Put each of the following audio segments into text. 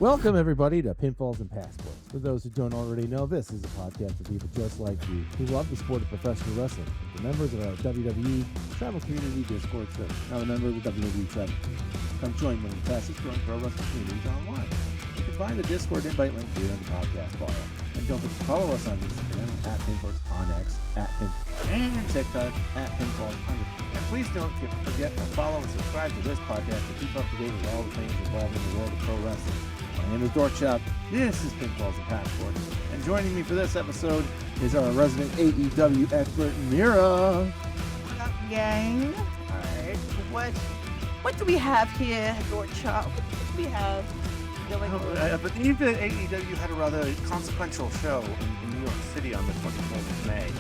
Welcome, everybody, to Pinfalls and Passports. For those who don't already know, this is a podcast for people just like you who love the sport of professional wrestling. And for members of our WWE Travel Community Discord server, I'm a member of the WWE Travel Community. Come join one of the fastest growing pro wrestling communities online. You can find the Discord invite link here in the podcast bio. And don't forget to follow us on Instagram at Pinfalls, on X at Pinfalls, and TikTok at Pinfalls. And please don't forget to follow and subscribe to this podcast to keep up to date with all the things involved in the world of pro wrestling. My name is Dork Chop. This is Pinfalls and Passports. And joining me for this episode is our resident AEW expert, Mira. What up, gang? Alright, what do we have here, Dork Chop? What do we have going on? I believe that AEW had a rather consequential show in New York City on the 24th of May.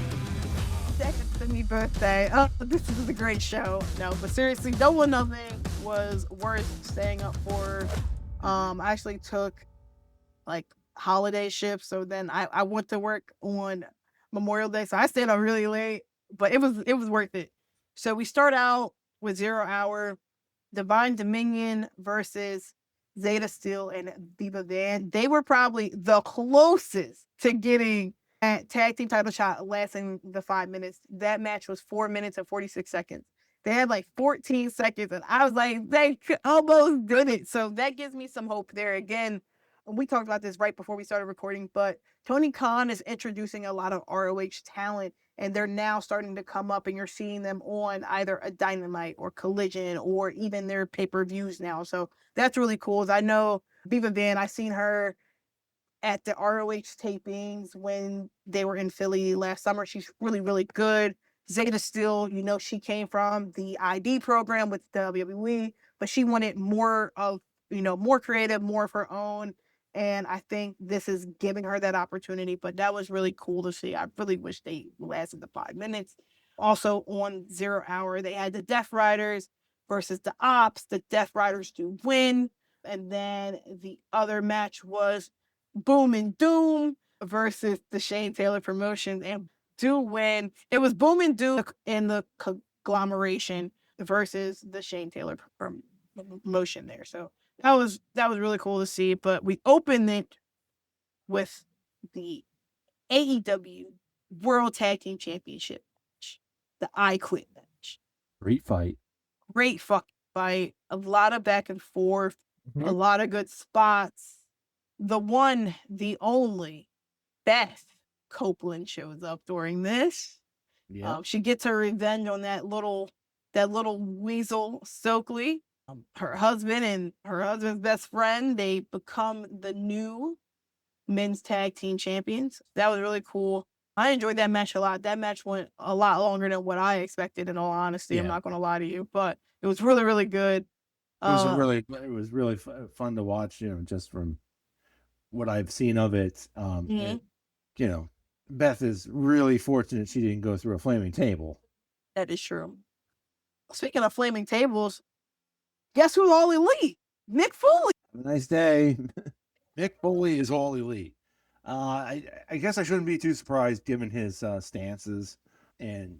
Second to me birthday. Oh, this is a great show. No, but seriously, Double or Nothing was worth staying up for. I actually took like holiday shifts, so then I went to work on Memorial Day, so I stayed up really late, but it was worth it. So we start out with 0 Hour, Divine Dominion versus Zeta Steel and Viva Van. They were probably the closest to getting a tag team title shot lasting the 5 minutes. That match was 4 minutes and 46 seconds. They had like 14 seconds, and I was like, they almost did it. So that gives me some hope there. Again, we talked about this right before we started recording, but Tony Khan is introducing a lot of ROH talent, and they're now starting to come up, and you're seeing them on either a Dynamite or Collision or even their pay-per-views now. So that's really cool. I know Viva Van, I seen her at the ROH tapings when they were in Philly last summer. She's really, really good. Zeta Steel, she came from the ID program with WWE, but she wanted more of, more creative, more of her own. And I think this is giving her that opportunity, but that was really cool to see. I really wish they lasted the 5 minutes. Also on 0 Hour, they had the Death Riders versus the Ops. The Death Riders do win. And then the other match was Boom and Doom versus the Shane Taylor Promotions, and do win. It was Boom and Doom in the conglomeration versus the Shane Taylor promotion there. So that was really cool to see. But we opened it with the AEW World Tag Team Championship match, the I Quit match. Great fight. Great fucking fight. A lot of back and forth. A lot of good spots. The one, the only, Beth Copeland shows up during this. Yeah. She gets her revenge on that little weasel Stokely. Her husband and her husband's best friend, they become the new men's tag team champions. That was really cool. I enjoyed that match a lot. That match went a lot longer than what I expected, in all honesty. I'm not going to lie to you, but it was really, really good. It was really fun to watch, just from what I've seen of it. Beth is really fortunate she didn't go through a flaming table. That is true. Speaking of flaming tables, guess who's all elite? Mick Foley. Have a nice day. Mick Foley is all elite. I guess I shouldn't be too surprised given his stances, and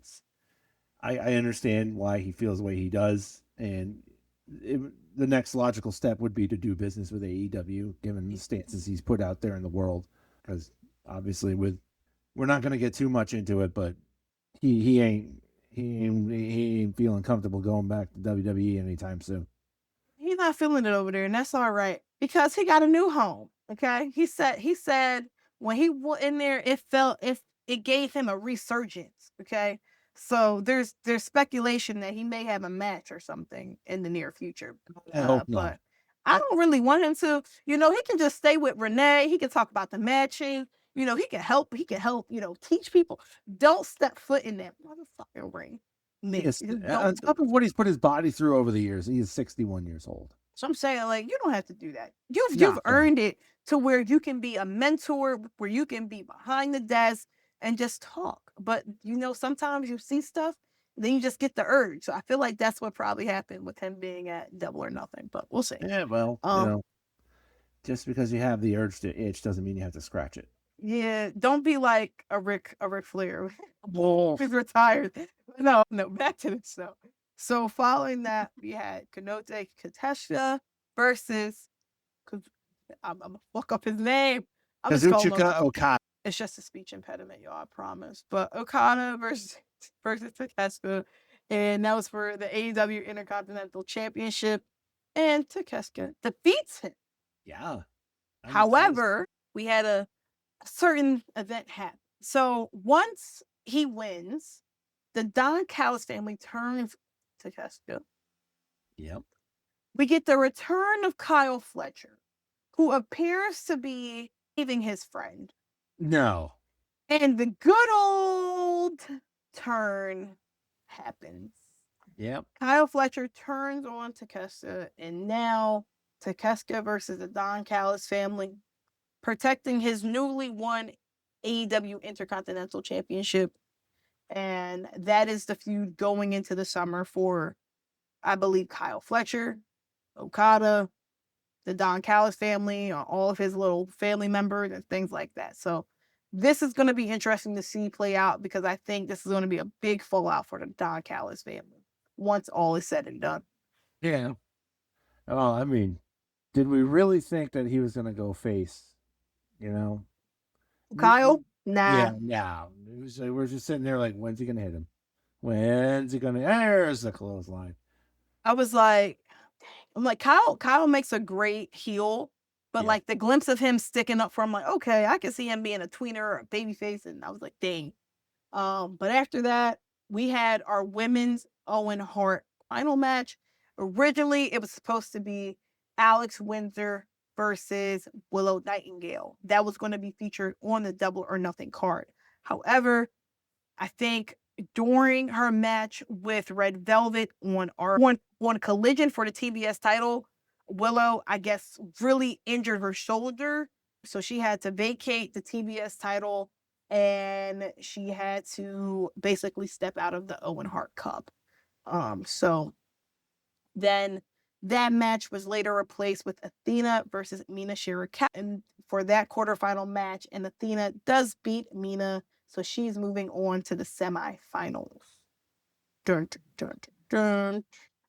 I understand why he feels the way he does. And the next logical step would be to do business with AEW, given the stances he's put out there in the world. Because obviously, we're not going to get too much into it, but he ain't feeling comfortable going back to WWE anytime soon. He's not feeling it over there, and that's all right, because he got a new home. Okay, he said when he went in there, it gave him a resurgence. Okay, so there's speculation that he may have a match or something in the near future. I hope not. But I don't really want him to. He can just stay with Renee. He can talk about the matching. He can help. Teach people. Don't step foot in that motherfucking ring. Yes, on top of what he's put his body through over the years, he is 61 years old. So I'm saying, you don't have to do that. You've earned it to where you can be a mentor, where you can be behind the desk and just talk. But sometimes you see stuff, then you just get the urge. So I feel like that's what probably happened with him being at Double or Nothing. But we'll see. Yeah, well, just because you have the urge to itch doesn't mean you have to scratch it. Yeah, don't be like a Ric Flair. He's retired. No, back to this though. So following that, we had Kenote Kateshka versus I'm gonna fuck up his name. I'm just calling him. Kazuchika Okada. It's just a speech impediment, y'all, I promise. But Okada versus Takeshita, and that was for the AEW Intercontinental Championship, and Takeshita defeats him. Yeah. However, we had a certain event happen. So once he wins, the Don Callis family turns Takeshita. Yep. We get the return of Kyle Fletcher, who appears to be leaving his friend. No. And the good old turn happens. Yep. Kyle Fletcher turns on Takeshita, and now Takeshita versus the Don Callis family, protecting his newly won AEW Intercontinental Championship. And that is the feud going into the summer for, I believe, Kyle Fletcher, Okada, the Don Callis family, all of his little family members and things like that. So this is going to be interesting to see play out, because I think this is going to be a big fallout for the Don Callis family once all is said and done. Yeah. Oh, I mean, did we really think that he was going to go face? You know? Kyle? Nah. Yeah, no. It was, we're just sitting there like, when's he going to hit him? When's he going to... There's the clothesline. I was like, Kyle makes a great heel, but like the glimpse of him sticking up for him, like, okay, I can see him being a tweener or a babyface, and I was like, dang. But after that, we had our women's Owen Hart final match. Originally, it was supposed to be Alex Windsor versus Willow Nightingale. That was going to be featured on the Double or Nothing card. However, I think during her match with Red Velvet on Collision for the TBS title, Willow, I guess, really injured her shoulder. So she had to vacate the TBS title, and she had to basically step out of the Owen Hart Cup. So then that match was later replaced with Athena versus Mina Shirakawa, and for that quarterfinal match, and Athena does beat Mina, so she's moving on to the semifinals. Dun, dun, dun, dun.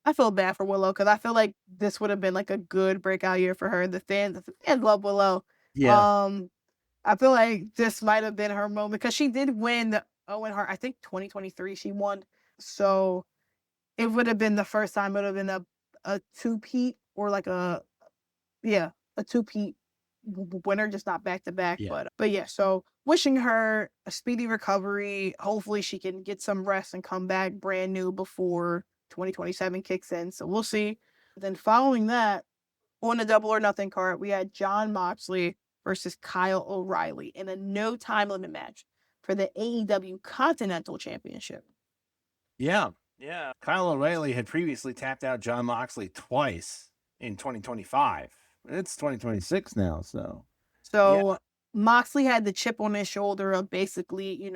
I feel bad for Willow, because I feel like this would have been like a good breakout year for her. The fans love Willow. Yeah. I feel like this might have been her moment, because she did win the Owen Hart, I think 2023 she won. So it would have been the first time it would have been a two-peat, or like a two-peat winner, just not back-to-back. Yeah. But yeah, so wishing her a speedy recovery. Hopefully she can get some rest and come back brand new before 2027 kicks in. So we'll see. Then following that, on the Double or Nothing card, we had Jon Moxley versus Kyle O'Reilly in a no time limit match for the AEW Continental Championship. Yeah. Yeah. Kyle O'Reilly had previously tapped out Jon Moxley twice in 2025. It's 2026 now, so. So Moxley had the chip on his shoulder of basically,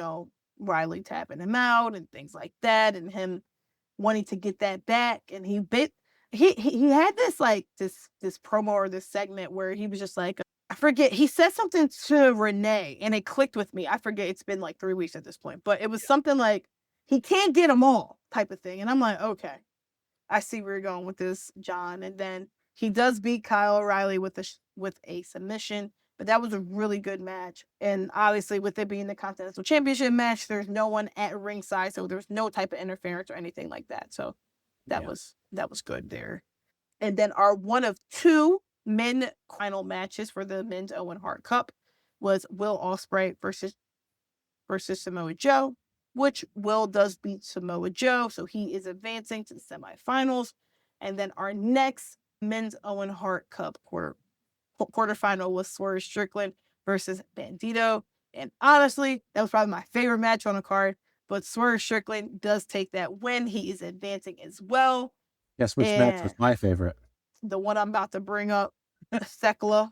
Riley tapping him out and things like that, and him wanting to get that back. And he had this this promo or this segment where he was just like, I forget, he said something to Renee and it clicked with me. I forget, it's been like 3 weeks at this point, but it was something like, he can't get them all type of thing. And I'm like, okay, I see where you're going with this, John. And then he does beat Kyle O'Reilly with a submission, but that was a really good match. And obviously, with it being the Continental Championship match, there's no one at ringside, so there's no type of interference or anything like that. So that was good there. And then our one of two men final matches for the men's Owen Hart Cup was Will Ospreay versus Samoa Joe, which Will does beat Samoa Joe, so he is advancing to the semifinals. And then our next men's Owen Hart Cup quarterfinal was Swerve Strickland versus Bandito. And honestly, that was probably my favorite match on the card. But Swerve Strickland does take that win. He is advancing as well. Guess which match was my favorite? The one I'm about to bring up, Thekla.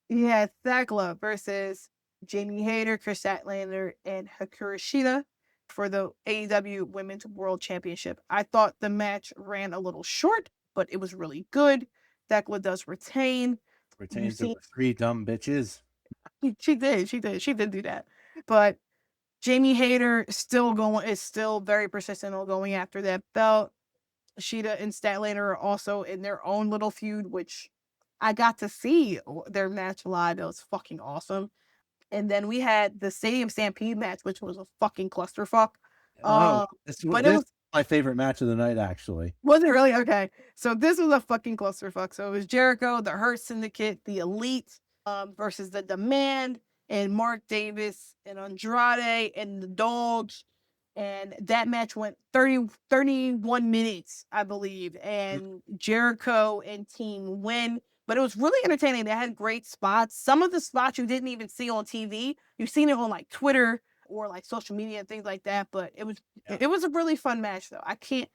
Yeah, Thekla versus Jamie Hayter, Chris Statlander, and Hikaru Shida for the AEW Women's World Championship. I thought the match ran a little short, but it was really good. Thekla does retain. Retains over 3 dumb bitches. She did do that. But Jamie Hayter is still very persistent on going after that belt. Shida and Statlander are also in their own little feud, which I got to see their match live. It was fucking awesome. And then we had the Stadium Stampede match, which was a fucking clusterfuck. Oh, But it this was is my favorite match of the night, actually. Was it really? Okay. So this was a fucking clusterfuck. So it was Jericho, the Hurt Syndicate, the Elite, versus the Demand, and Mark Davis and Andrade and the Dogs. And that match went 31 minutes, I believe. And Jericho and team win. But it was really entertaining. They had great spots. Some of the spots you didn't even see on TV. You've seen it on like Twitter or like social media and things like that. But it was a really fun match though. I can't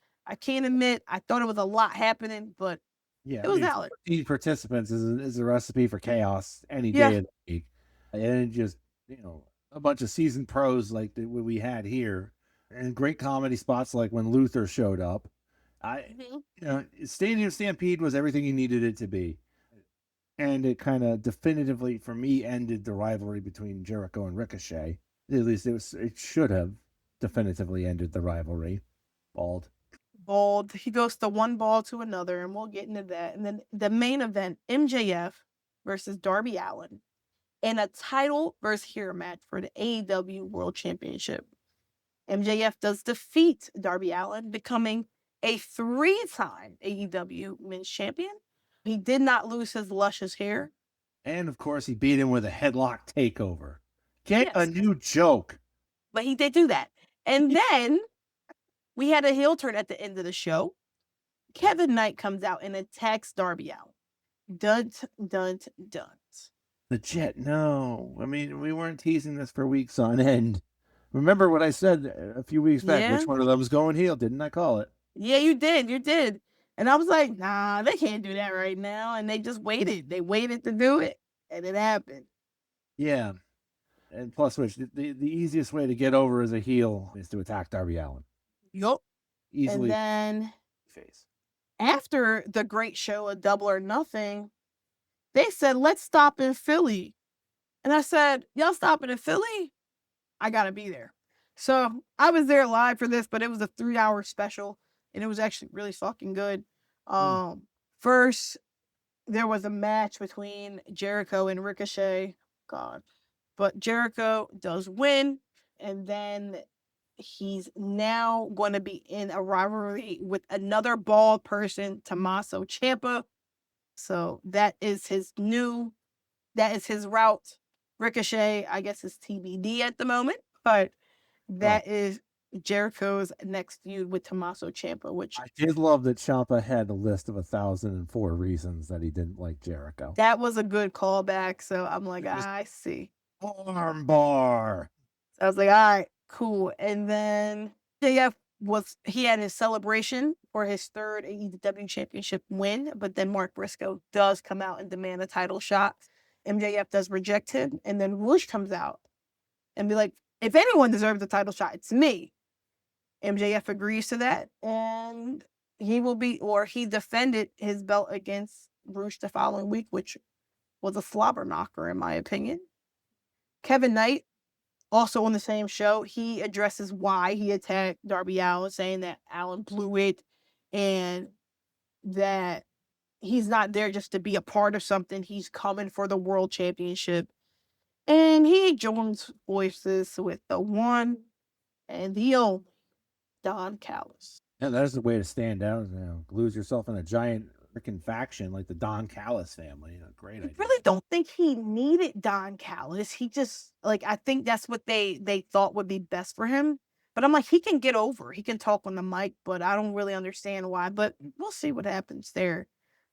admit I thought it was a lot happening, but Yeah, it was valid. 14 participants is a recipe for chaos any Yeah. day of the week. And just, a bunch of seasoned pros like we had here, and great comedy spots like when Luther showed up. Stadium Stampede was everything you needed it to be. And it kind of definitively, for me, ended the rivalry between Jericho and Ricochet. At least it should have definitively ended the rivalry. Bald. He goes to one ball to another, and we'll get into that. And then the main event, MJF versus Darby Allin, in a title versus hero match for the AEW World Championship. MJF does defeat Darby Allin, becoming a 3-time AEW Men's Champion. He did not lose his luscious hair. And of course, he beat him with a headlock takeover. Get Yes. a new joke. But he did do that. And then we had a heel turn at the end of the show. Kevin Knight comes out and attacks Darby Allin. Dunt. Legit, no. I mean, we weren't teasing this for weeks on end. Remember what I said a few weeks back? Yeah. Which one of them was going heel? Didn't I call it? Yeah, you did. And I was like, nah, they can't do that right now. And they just waited. They waited to do it. And it happened. Yeah. And plus, which the easiest way to get over as a heel is to attack Darby Allin. Yup. Easily. And then face. after the great show of Double or Nothing, they said, let's stop in Philly. And I said, y'all stopping in Philly? I got to be there. So I was there live for this, but it was a 3-hour special. And it was actually really fucking good. First, there was a match between Jericho and Ricochet. God. But Jericho does win. And then he's now going to be in a rivalry with another bald person, Tommaso Ciampa. So that is his route. Ricochet, I guess, is TBD at the moment. But that is Jericho's next feud with Tommaso Ciampa, which I did love that Ciampa had a list of 1,004 reasons that he didn't like Jericho. That was a good callback. So I'm like, I see. Arm bar. So I was like, all right, cool. And then JF he had his celebration for his third AEW championship win, but then Mark Briscoe does come out and demand a title shot. MJF does reject him, and then Rush comes out and be like, if anyone deserves a title shot, it's me. MJF agrees to that, and he defended his belt against Rush the following week, which was a slobber knocker, in my opinion. Kevin Knight, also on the same show, he addresses why he attacked Darby Allin, saying that Allin blew it and that he's not there just to be a part of something. He's coming for the world championship. And he joins voices with the one and the only Don Callis. Yeah, that's the way to stand out. Lose yourself in a giant freaking faction like the Don Callis family. Great idea. I really don't think he needed Don Callis. He just, I think that's what they thought would be best for him. But I'm like, he can get over. He can talk on the mic, but I don't really understand why. But we'll see what happens there.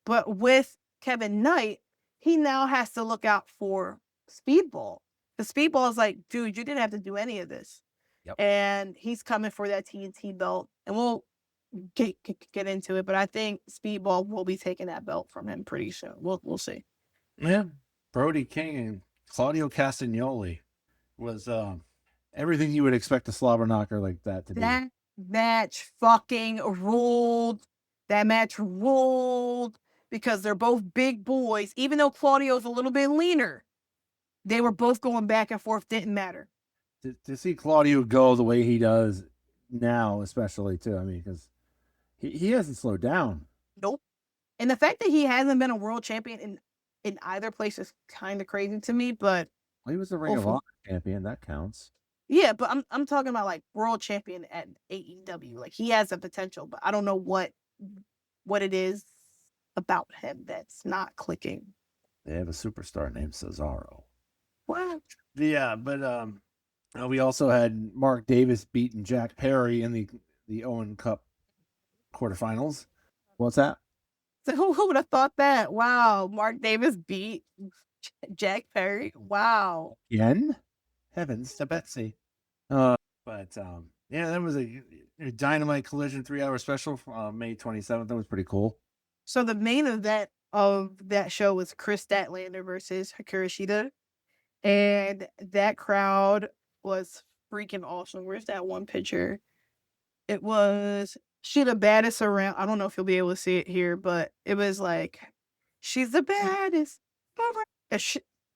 But with Kevin Knight, he now has to look out for Speedball. The Speedball is like, dude, you didn't have to do any of this. Yep. And he's coming for that TNT belt. And we'll get into it. But I think Speedball will be taking that belt from him pretty soon. We'll see. Yeah. Brody King and Claudio Castagnoli was everything you would expect a slobber knocker like that to be. That match fucking ruled. That match ruled because they're both big boys. Even though Claudio's a little bit leaner, they were both going back and forth. Didn't matter. To see Claudio go the way he does now, especially too. I mean, because he hasn't slowed down. Nope. And the fact that he hasn't been a world champion in either place is kind of crazy to me. But Well, he was the Ring of overall, Honor champion. That counts. yeah, but I'm talking about like world champion at AEW. Like he has the potential, but I don't know what it is about him that's not clicking. They have a superstar named Cesaro. What? Yeah, but we also had Mark Davis beating Jack Perry in the Owen Cup quarterfinals. What's that? So who would have thought that? Wow, Mark Davis beat Jack Perry. Wow. Again? Heavens to Betsy. But yeah, that was a Dynamite Collision 3-hour special from May 27th. That was pretty cool. So the main event of that show was Chris Statlander versus Hikaru Shida. And that crowd was freaking awesome. Where's that one picture? It was she the baddest around. I don't know if you'll be able to see it here, but it was like she's the baddest around.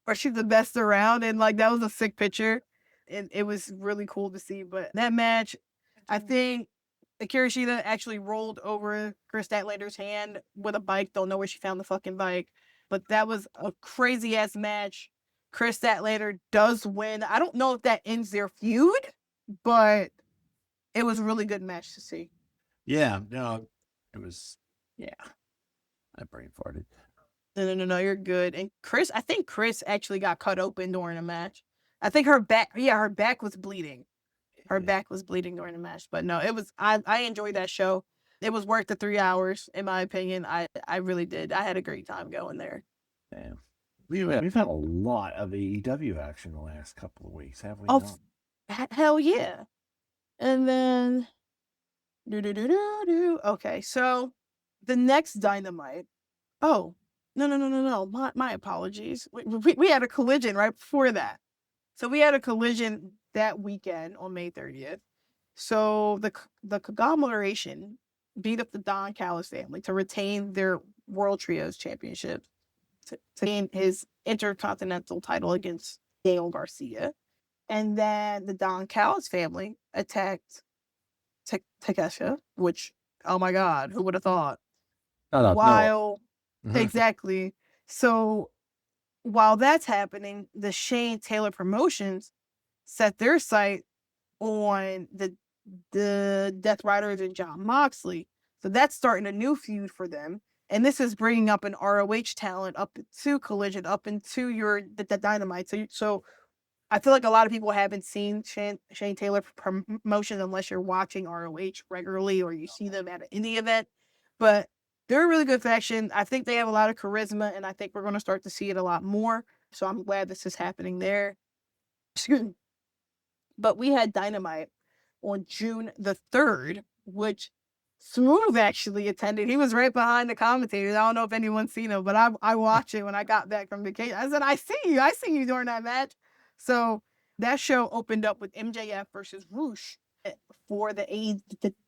Or she's the best around. And like that was a sick picture. And it was really cool to see. But that match, I think Hikaru Shida actually rolled over Chris Statlander's hand with a bike. Don't know where she found the fucking bike. But that was a crazy ass match. Chris Statlander does win. I don't know if that ends their feud, but it was a really good match to see. Yeah, no, it was. Yeah, I brain farted. No, you're good. And I think Chris actually got cut open during the match. I think her back was bleeding. Her back was bleeding during the match. But no, it was. I enjoyed that show. It was worth the 3 hours, in my opinion. I really did. I had a great time going there. Damn. We've had a lot of AEW action the last couple of weeks, have we? Oh, hell yeah. And then, okay, so the next Dynamite. Oh, no. My apologies. We had a collision right before that. So we had a collision that weekend on May 30th. So the conglomeration beat up the Don Callis family to retain their World Trios Championship. To gain his Intercontinental title against Daniel Garcia. And then the Don Callis family attacked Takeshita, which, oh my God, who would have thought? Exactly. So while that's happening, the Shane Taylor Promotions set their sight on the Death Riders and Jon Moxley. So that's starting a new feud for them. And this is bringing up an ROH talent up to Collision, up into the Dynamite. So I feel like a lot of people haven't seen Shane Taylor promotion unless you're watching ROH regularly or you see them at an indie event. But they're a really good faction. I think they have a lot of charisma, and I think we're going to start to see it a lot more. So I'm glad this is happening there. Excuse me. But we had Dynamite on June the 3rd, which Smooth actually attended. He was right behind the commentators. I don't know if anyone's seen him, but I watched it when I got back from vacation. I said, I see you during that match. So that show opened up with MJF versus Roosh for the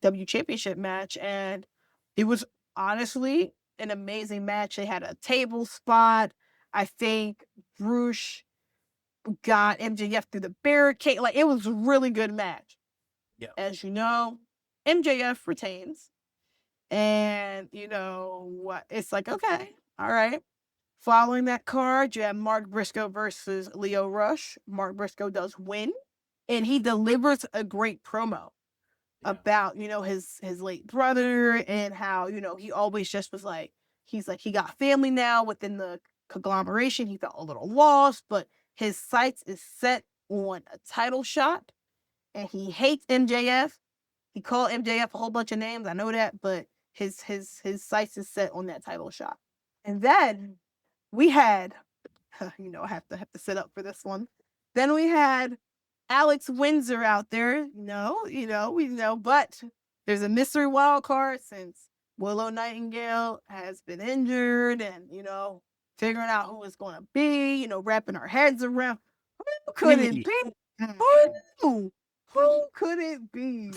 AEW Championship match. And it was honestly an amazing match. They had a table spot. I think Roosh got MJF through the barricade. Like, it was a really good match. Yeah. As you know, MJF retains. And you know what? It's like, okay, all right. Following that card, you have Mark Briscoe versus Lio Rush. Mark Briscoe does win, and he delivers a great promo about, you know, his late brother and how, you know, he always just was like, he got family now within the conglomeration. He felt a little lost, but his sights is set on a title shot, and he hates MJF. He called MJF a whole bunch of names. I know that, but his sights is set on that title shot. And then we had, you know, I have to sit up for this one. Then we had Alex Windsor out there. We know, but there's a mystery wild card since Willow Nightingale has been injured, and, you know, figuring out who it's going to be, you know, wrapping our heads around. Who could it be? Who could it be?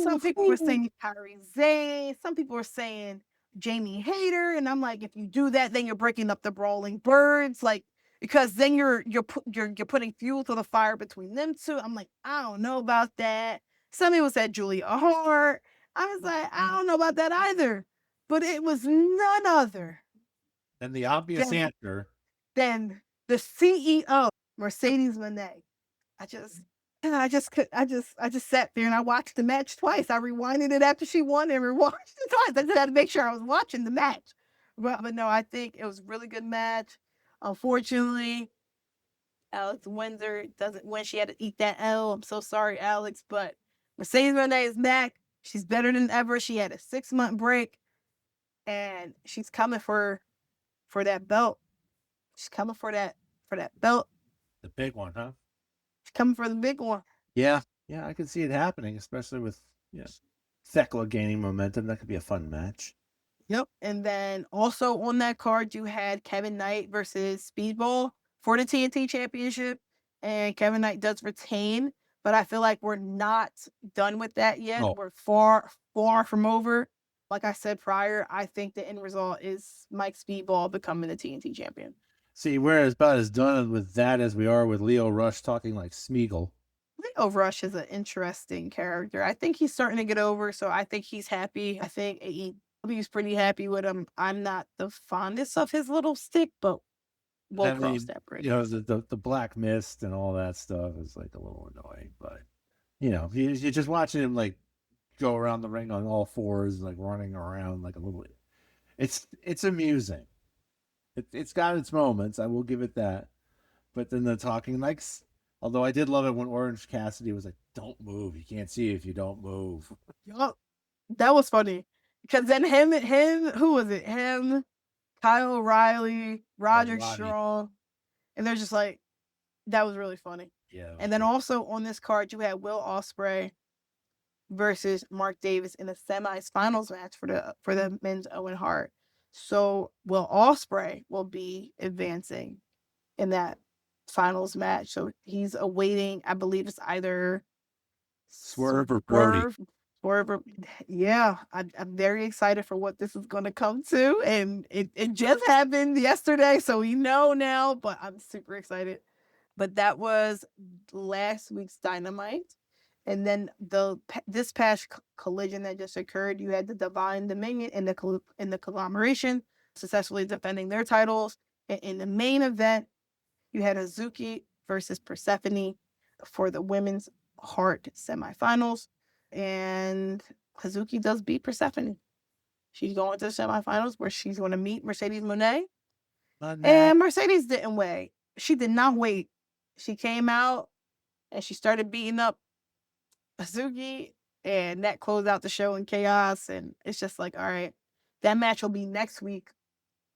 Some people were saying Kairi Sane. Some people were saying Jamie Hayter. And I'm like, if you do that, then you're breaking up the Brawling Birds. Like, because then you're putting fuel to the fire between them two. I'm like, I don't know about that. Some people said Julia Hart. I was like, I don't know about that either. but it was none other And the obvious than, answer. than the CEO, Mercedes Moné. I just sat there and I watched the match twice. I rewinded it after she won and rewatched it twice. I just had to make sure I was watching the match. But no, I think it was a really good match. Unfortunately, Alex Windsor doesn't win. She had to eat that L. I'm so sorry, Alex, but Mercedes Moné is back. She's better than ever. She had a 6-month break, and she's coming for that belt. She's coming for that belt. The big one, huh? She's coming for the big one. Yeah. Yeah, I can see it happening, especially with Thekla gaining momentum. That could be a fun match. Yep. And then also on that card, you had Kevin Knight versus Speedball for the TNT Championship. And Kevin Knight does retain, but I feel like we're not done with that yet. Oh. We're far, far from over. Like I said prior, I think the end result is Mike Speedball becoming the TNT champion. See, we're about as done with that as we are with Leo Rush talking like Smeagol. Leo Rush is an interesting character. I think he's starting to get over, so I think he's happy. I think AEW's pretty happy with him. I'm not the fondest of his little stick, but we'll cross that bridge. The black mist and all that stuff is like a little annoying, but you're just watching him like go around the ring on all fours, like running around like a little. It's amusing. It's got its moments. I will give it that, but then the talking like. Although I did love it when Orange Cassidy was like, "Don't move. You can't see if you don't move." Yup. That was funny. Because then him, who was it? Him, Kyle O'Reilly, Roger Strong. And they're just like, that was really funny. Yeah. And then also on this card, you had Will Ospreay versus Mark Davis in the semifinals match for the men's Owen Hart. So Will Ospreay will be advancing in that finals match. So he's awaiting, I believe it's either Swerve or Brody. Yeah, I'm very excited for what this is going to come to. And it just happened yesterday, so we know now, but I'm super excited. But that was last week's Dynamite. And then this past collision that just occurred, you had the Divine Dominion in the conglomeration successfully defending their titles. And in the main event, you had Hazuki versus Persephone for the women's Hart semifinals. And Hazuki does beat Persephone. She's going to the semifinals where she's going to meet Mercedes Moné. And Mercedes didn't wait. She did not wait. She came out and she started beating up Hazuki, and that closed out the show in chaos. And it's just like, all right, that match will be next week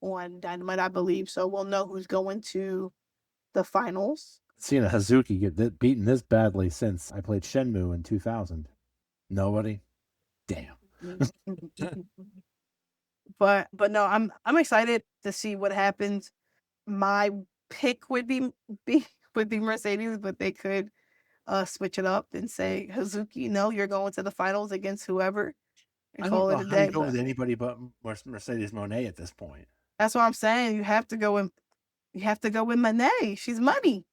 on Dynamite, I believe. So we'll know who's going to the finals. Seen a Hazuki get beaten this badly since I played Shenmue in 2000. Nobody. Damn. But no, I'm excited to see what happens. My pick would be Mercedes, but they could switch it up and say, Hazuki, no, you're going to the finals against whoever. And I call don't it know a how day. to go with anybody but Mercedes Moné at this point. That's what I'm saying. You have to go with Moné. She's money.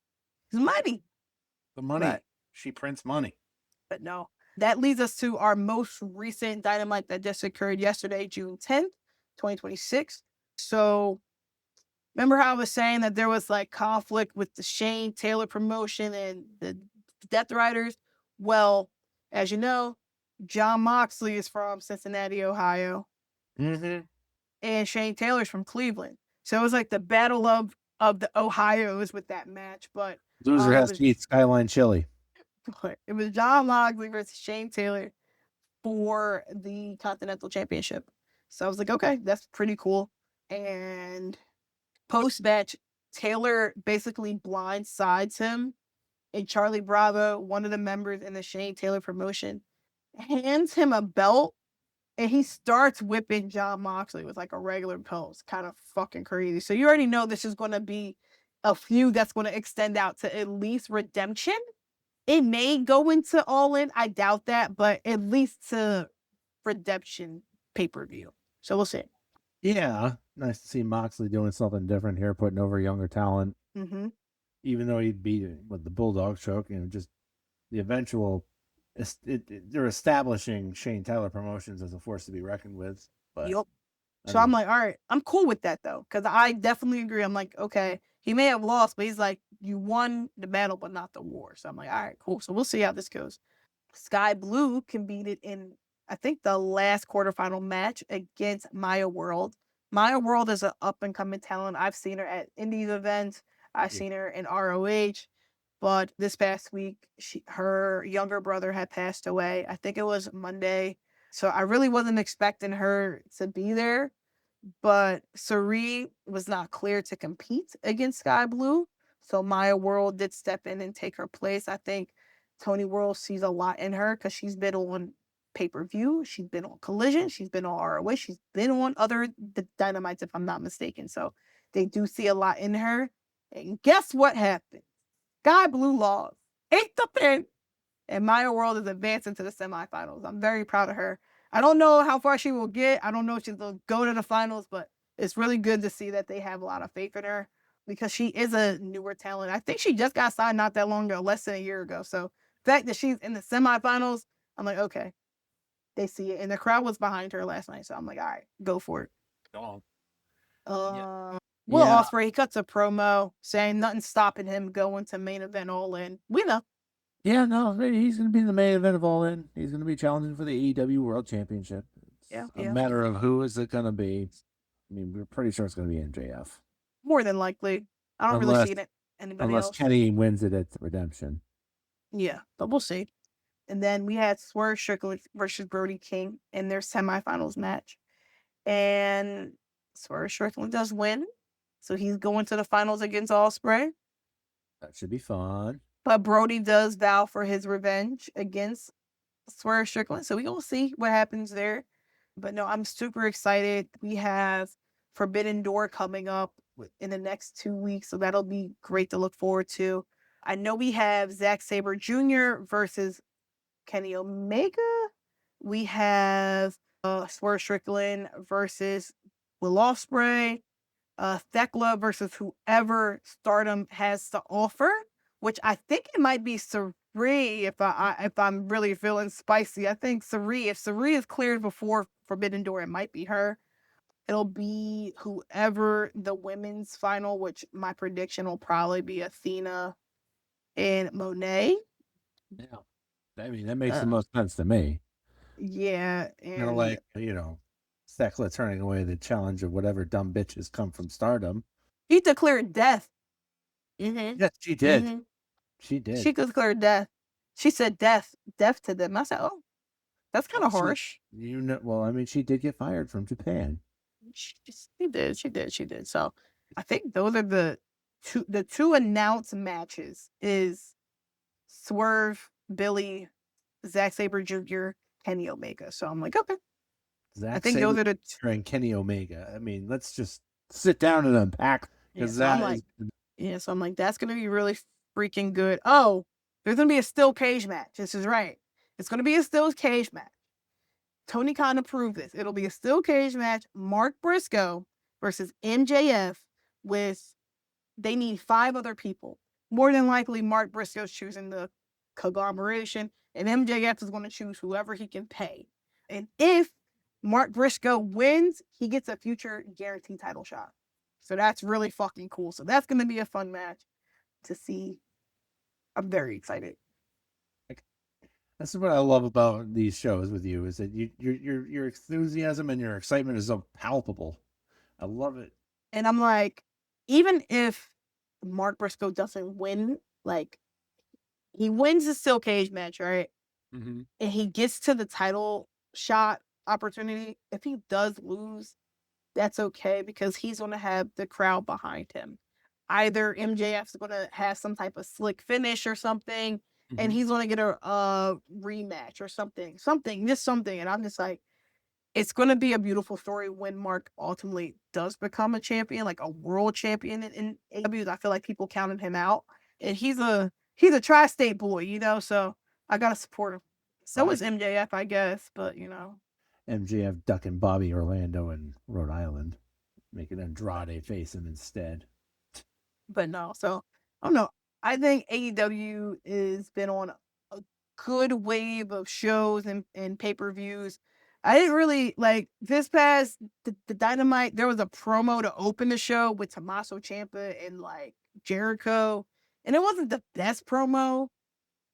She's money. The money. But, she prints money. But no. That leads us to our most recent Dynamite that just occurred yesterday, June 10th, 2026. So remember how I was saying that there was like conflict with the Shane Taylor promotion and the Death Riders? Well, as you know, Jon Moxley is from Cincinnati, Ohio. Mm-hmm. And Shane Taylor's from Cleveland. So it was like the battle of the Ohios with that match. But loser has to eat Skyline chili. It was Jon Moxley versus Shane Taylor for the Continental Championship. So I was like, okay, that's pretty cool. And post-match, Taylor basically blindsides him. And Charlie Bravo, one of the members in the Shane Taylor promotion, hands him a belt. And he starts whipping Jon Moxley with like a regular belt. It's kind of fucking crazy. So you already know this is going to be a feud that's going to extend out to at least Redemption. It may go into All In. I doubt that, but at least to Redemption pay-per-view. So we'll see. Yeah. Nice to see Moxley doing something different here, putting over younger talent. Mm-hmm. Even though he'd beat it with the Bulldog choke, just the eventual... they're establishing Shane Taylor Promotions as a force to be reckoned with. But yep. So I'm like, all right, I'm cool with that though, because I definitely agree. I'm like, okay, he may have lost, but he's like, you won the battle, but not the war. So I'm like, all right, cool. So we'll see how this goes. Sky Blue competed in, I think, the last quarterfinal match against Maya World. Maya World is an up and coming talent. I've seen her at Indies events. I've Yeah. seen her in ROH. But this past week, her younger brother had passed away. I think it was Monday. So I really wasn't expecting her to be there. But Sari was not clear to compete against Sky Blue. So Maya World did step in and take her place. I think Tony World sees a lot in her because she's been on pay-per-view. She's been on Collision. She's been on ROH. She's been on other Dynamites, if I'm not mistaken. So they do see a lot in her. And guess what happened? Sky Blue lost. Ate the pin. And Maya World is advancing to the semifinals. I'm very proud of her. I don't know how far she will get. I don't know if she's going to go to the finals, but it's really good to see that they have a lot of faith in her because she is a newer talent. I think she just got signed not that long ago, less than a year ago. So the fact that she's in the semifinals, I'm like, okay, they see it. And the crowd was behind her last night. So I'm like, all right, go for it. Oh. Will Yeah. Ospreay, he cuts a promo saying nothing's stopping him going to main event All In. We know. Yeah, no, he's going to be in the main event of All In. He's going to be challenging for the AEW World Championship. It's a matter of who is it going to be. I mean, we're pretty sure it's going to be MJF. More than likely. I don't really see it anybody unless else. Kenny wins it at Redemption. Yeah, but we'll see. And then we had Swerve Strickland versus Brody King in their semifinals match. And Swerve Strickland does win. So he's going to the finals against Ospreay. That should be fun. But Brody does vow for his revenge against Swerve Strickland. So we will see what happens there. But no, I'm super excited. We have Forbidden Door coming up in the next 2 weeks. So that'll be great to look forward to. I know we have Zack Sabre Jr. versus Kenny Omega. We have Swerve Strickland versus Will Ospreay. Thekla versus whoever Stardom has to offer, which I think it might be Sari if I'm really feeling spicy. I think Sari, if Sari is cleared before Forbidden Door, it might be her. It'll be whoever the women's final, which my prediction will probably be Athena and Monet. Yeah. I mean, that makes the most sense to me. Yeah. Kind of like, Thekla turning away the challenge of whatever dumb bitches come from Stardom. He declared death. Mm-hmm. Yes, she did. Mm-hmm. She did. She declared death. She said death to them. I said, oh, that's kind of harsh. Well, I mean, she did get fired from Japan. She did. So I think those are the two announced matches is Swerve, Billy, Zack Sabre Jr., Kenny Omega. So I'm like, okay. I think those are the and Kenny Omega. I mean, let's just sit down and unpack because so I'm like, that's gonna be really freaking good. Oh, there's gonna be a steel cage match. This is right. It's gonna be a steel cage match. Tony Khan approved this. It'll be a steel cage match. Mark Briscoe versus MJF they need 5 other people. More than likely, Mark Briscoe's choosing the conglomeration, and MJF is going to choose whoever he can pay. And if Mark Briscoe wins, he gets a future guaranteed title shot. So that's really fucking cool. So that's going to be a fun match to see. I'm very excited. That's what I love about these shows with you is that your enthusiasm and your excitement is so palpable. I love it. And I'm like, even if Mark Briscoe doesn't win, like he wins the steel cage match, right? Mm-hmm. And he gets to the title shot opportunity. If he does lose, that's okay because he's going to have the crowd behind him. Either MJF's going to have some type of slick finish or something, and he's going to get a rematch or something. And I'm just like, it's going to be a beautiful story when Mark ultimately does become a champion, like a world champion in AEW. I feel like people counted him out, and he's a tri-state boy, so I got to support him. So is MJF, I guess, but MJF ducking Bobby Orlando in Rhode Island, making Andrade face him instead. But no, so I don't know. I think AEW has been on a good wave of shows and pay-per-views. I didn't really like this past the Dynamite. There was a promo to open the show with Tommaso Ciampa and like Jericho, and it wasn't the best promo.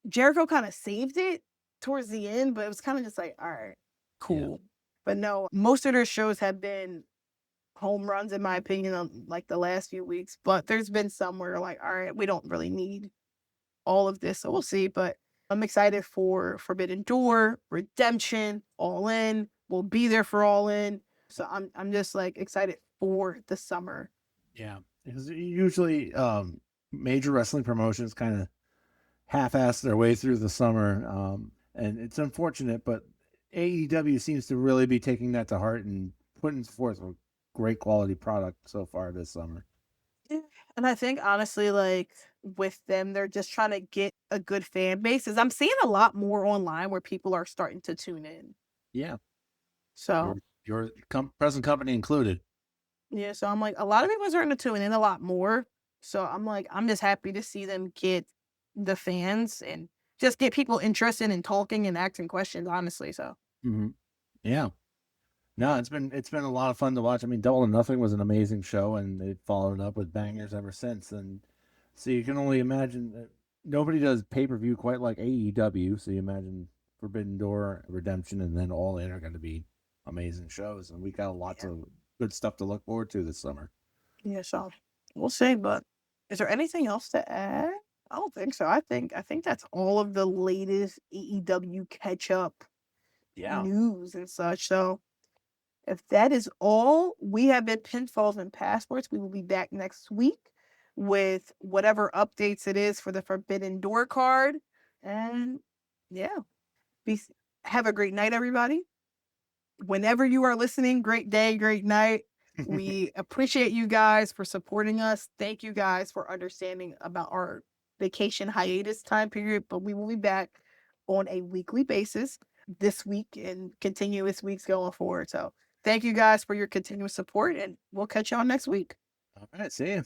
Jericho kind of saved it towards the end, but it was kind of just like, all right, cool. But no, most of their shows have been home runs, in my opinion, on like the last few weeks. But there's been some where like, all right, we don't really need all of this, so we'll see. But I'm excited for Forbidden Door, Redemption, All In. We'll be there for All In. So I'm just like excited for the summer. Yeah, because usually major wrestling promotions kind of half-ass their way through the summer, and it's unfortunate, but AEW seems to really be taking that to heart and putting forth a great quality product so far this summer. Yeah. And I think honestly, like with them, they're just trying to get a good fan base. As I'm seeing a lot more online where people are starting to tune in. Yeah, So your present company included. yeah, so I'm like a lot of people are starting to tune in a lot more. So I'm like, I'm just happy to see them get the fans and just get people interested in talking and asking questions, honestly. So Yeah. No, it's been a lot of fun to watch. I mean, Double or Nothing was an amazing show, and they followed it up with bangers ever since. And so you can only imagine that nobody does pay-per-view quite like AEW. So you imagine Forbidden Door, Redemption, and then All In are going to be amazing shows, and we got lots of good stuff to look forward to this summer. yeah, so we'll see. But is there anything else to add? I don't think so. I think that's all of the latest AEW catch up news and such. So if that is all, we have been Pinfalls and Passports. We will be back next week with whatever updates it is for the Forbidden Door card. And yeah, have a great night, everybody. Whenever you are listening, great day, great night. We appreciate you guys for supporting us. Thank you guys for understanding about our vacation hiatus time period, but we will be back on a weekly basis this week and continuous weeks going forward. So thank you guys for your continuous support, and we'll catch y'all next week. All right, see you.